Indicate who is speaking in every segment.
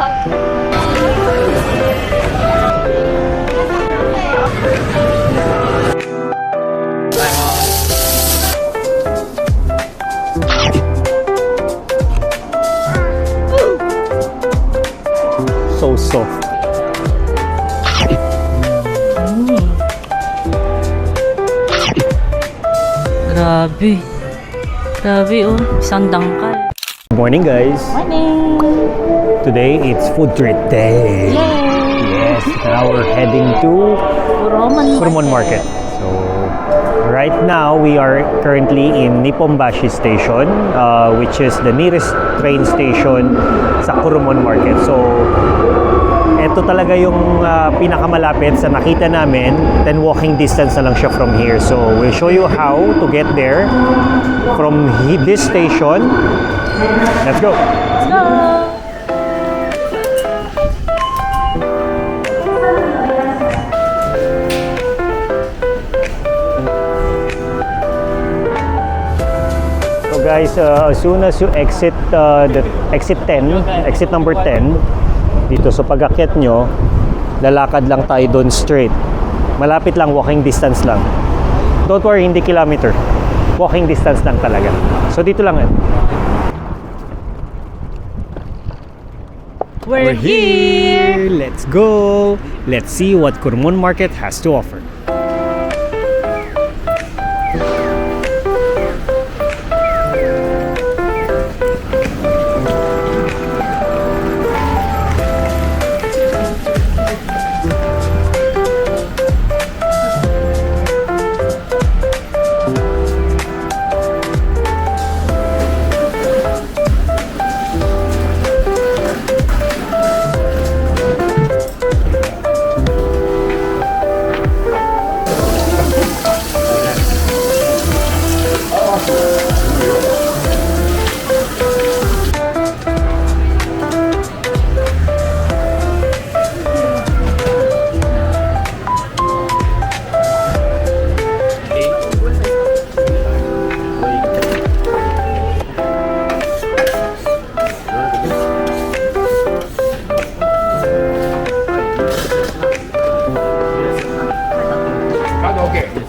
Speaker 1: So soft.
Speaker 2: Grabe. Grabe oh, isang dangkal.
Speaker 1: Good morning, guys.
Speaker 2: Morning!
Speaker 1: Today it's food treat day.
Speaker 2: Yay!
Speaker 1: Yes, now we're heading to Kurumon Market. So right now we are currently in Nippon-bashi Station, which is the nearest train station sa Kurumon Market. So ito talaga yung pinakamalapit sa nakita namin, then walking distance na lang siya from here. So we'll show you how to get there from this station. Let's go!
Speaker 2: Let's go!
Speaker 1: So guys, as soon as you exit the exit 10, exit number 10, dito sa pag-akyat nyo, lalakad lang tayo doon straight. Malapit lang, walking distance lang. Don't worry, hindi kilometer. Walking distance lang talaga. So dito lang.
Speaker 2: We're here!
Speaker 1: Let's go! Let's see what Kurumon Market has to offer.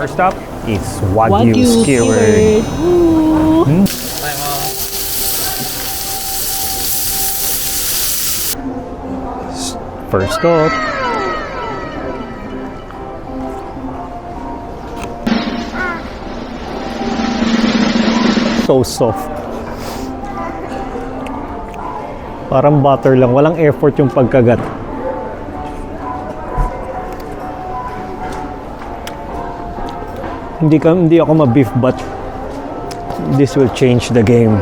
Speaker 1: First up is Wagyu skewered. First up. So soft. Parang butter lang. Walang effort yung pagkagat. Hindi ako ma-beef, but this will change the game.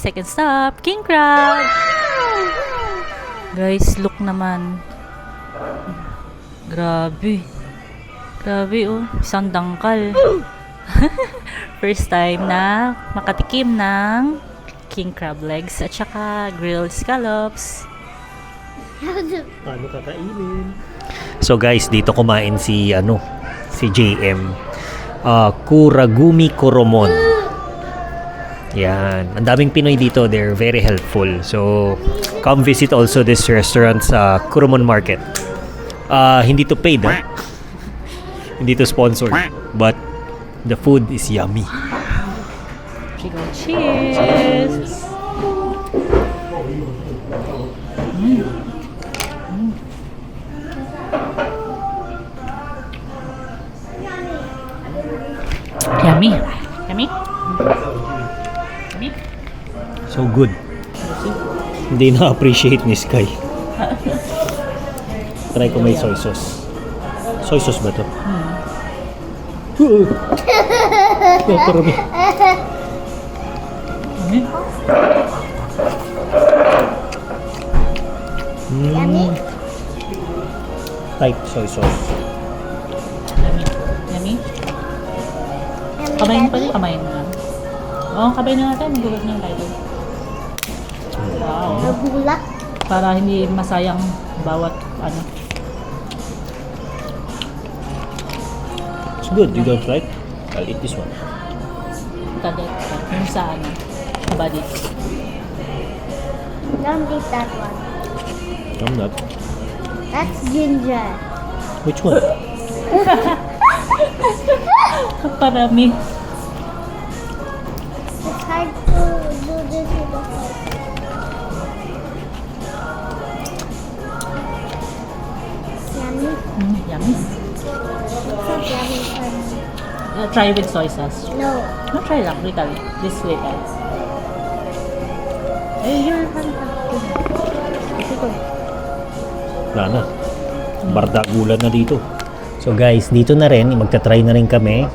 Speaker 2: Second stop, King Crab. Guys, look naman. Grabe. Grabe oh, isang dangkal. First time na makatikim ng king crab legs at saka grilled scallops.
Speaker 1: Paano kakainin? So guys, dito kumain si JM. Kuragumi Kurumon. Yan. Ang daming Pinoy dito. They're very helpful. So, come visit also this restaurant sa Kurumon Market. Hindi to paid, ha? Hindi to sponsored. But, the food is yummy.
Speaker 2: Cheers! Yummy. Yummy?
Speaker 1: So good. Hindi na-appreciate ni Sky. Try ko may soy sauce. Soy sauce ba to? Parami.
Speaker 3: Yummy?
Speaker 1: Type soy sauce.
Speaker 2: Yummy. Yummy?
Speaker 3: Yummy,
Speaker 2: Kabayin pa
Speaker 3: Daddy?
Speaker 2: rin, kabayin na. Oo, kabayin na natin. Magulat na yung title. Wow.
Speaker 3: Nabulak.
Speaker 2: Para hindi masayang bawat ano.
Speaker 1: It's good. You don't like? I'll eat this one.
Speaker 2: Tadat. Yung sa ano. Body.
Speaker 3: Don't eat that one.
Speaker 1: I'm not.
Speaker 3: That's ginger.
Speaker 1: Which one?
Speaker 2: Parami.
Speaker 3: It's hard to do this with the fork. Yummy.
Speaker 2: Yummy.
Speaker 3: It's not yummy for me.
Speaker 2: Try with soy sauce.
Speaker 3: No.
Speaker 2: No, try lang. Little. This little. Eh, your hand. Ito ko.
Speaker 1: Wala na. Bardagulan na dito. So guys, dito na rin, magta-try na rin kami.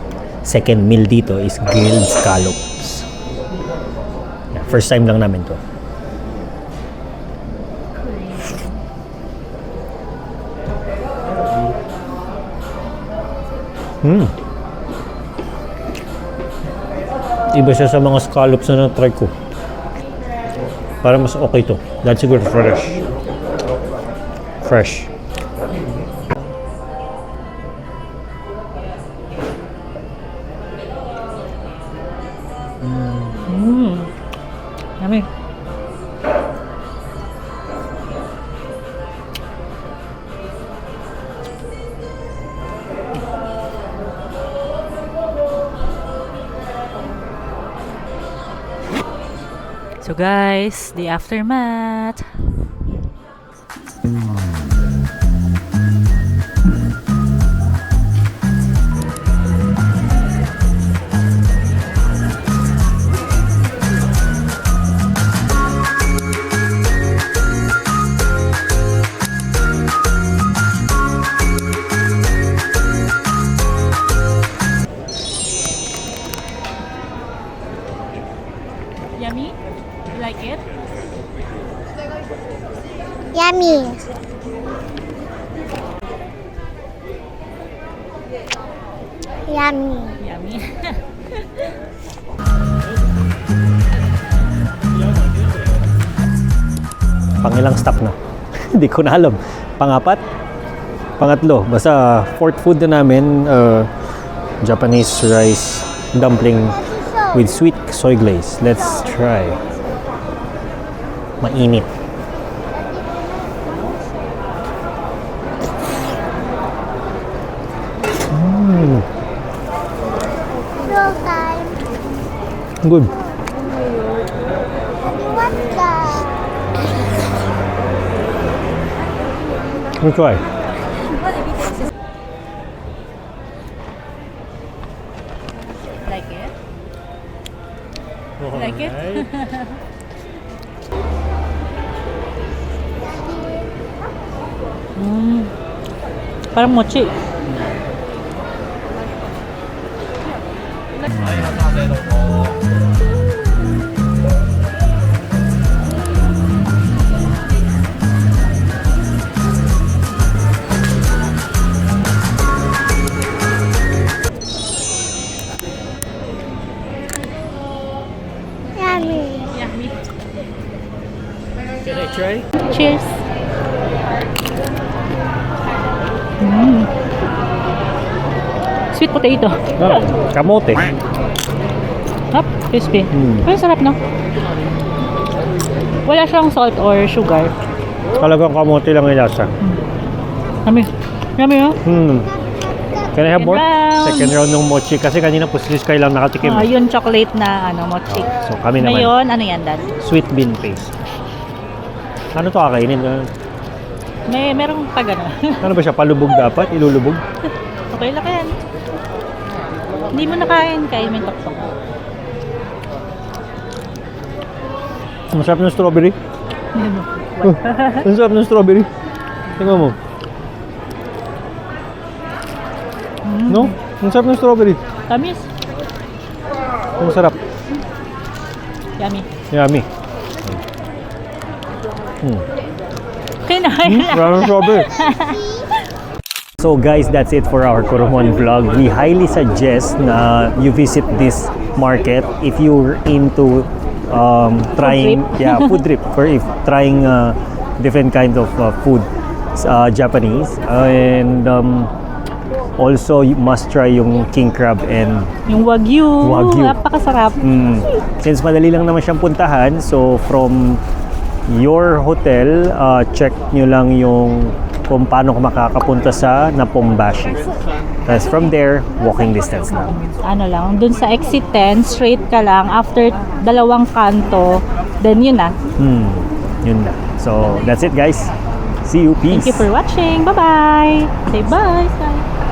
Speaker 1: Second meal dito is grilled scallops. Yeah, first time lang namin to. Iba siya sa mga scallops na na-try ko. Para mas okay to. Dahil siguro fresh. Fresh.
Speaker 2: Yummy. So guys, the aftermath. Yummy? You like it?
Speaker 3: Yummy. Yummy.
Speaker 2: Yummy.
Speaker 1: Pangilang stop na? Hindi ko na alam. Pangapat? Pangatlo. Basta fourth food na namin, Japanese rice dumpling with sweet soy glaze. Let's try. Mainit.
Speaker 3: Roll time.
Speaker 1: Good.
Speaker 3: What's that?
Speaker 1: We'll try.
Speaker 2: Like it? Like it? Parang mochi.
Speaker 3: Yummy.
Speaker 2: Yummy.
Speaker 1: Can I try?
Speaker 2: Cheers. Sweet potato.
Speaker 1: Ah, kamote.
Speaker 2: Hop, crispy.
Speaker 1: Mm.
Speaker 2: Ay, sarap no? Wala siyang salt or sugar.
Speaker 1: Talagang kamote lang yung lasa.
Speaker 2: Yummy. Yummy oh.
Speaker 1: Can I have more?
Speaker 2: Round.
Speaker 1: Second round ng mochi kasi kanina po si Sky lang nakatikim.
Speaker 2: Ah, yun chocolate na ano, mochi.
Speaker 1: So kami naman,
Speaker 2: Ngayon, ano yan, Dad?
Speaker 1: sweet bean paste. Ano to kakainin?
Speaker 2: Merong pag ano.
Speaker 1: Ano ba siya? Palubog dapat? Ilulubog?
Speaker 2: Okay lang yan. Hindi mo na kain mo yung toktok.
Speaker 1: Ang sarap ng strawberry. Ang sarap ng strawberry. Tingnan mo. No? Ang sarap ng strawberry.
Speaker 2: Tamis.
Speaker 1: Ang sarap.
Speaker 2: Yummy.
Speaker 1: Yummy.
Speaker 2: Kinain na.
Speaker 1: Maraming strawberry. So guys, that's it for our Coromon vlog. We highly suggest na you visit this market if you're into trying food trip for if trying different kind of food, Japanese, and also you must try yung king crab and
Speaker 2: Yung wagyu.
Speaker 1: Wagyu.
Speaker 2: Napakasarap.
Speaker 1: since madali lang naman siyang puntahan, so from your hotel, check nyo lang yung kung paano ka makakapunta sa Napombashi. Tapos from there, walking distance lang.
Speaker 2: Ano lang, dun sa exit 10, straight ka lang. After 2 kanto, then yun na.
Speaker 1: Yun na. So, that's it guys. See you. Peace.
Speaker 2: Thank you for watching. Bye-bye. Say bye. Bye.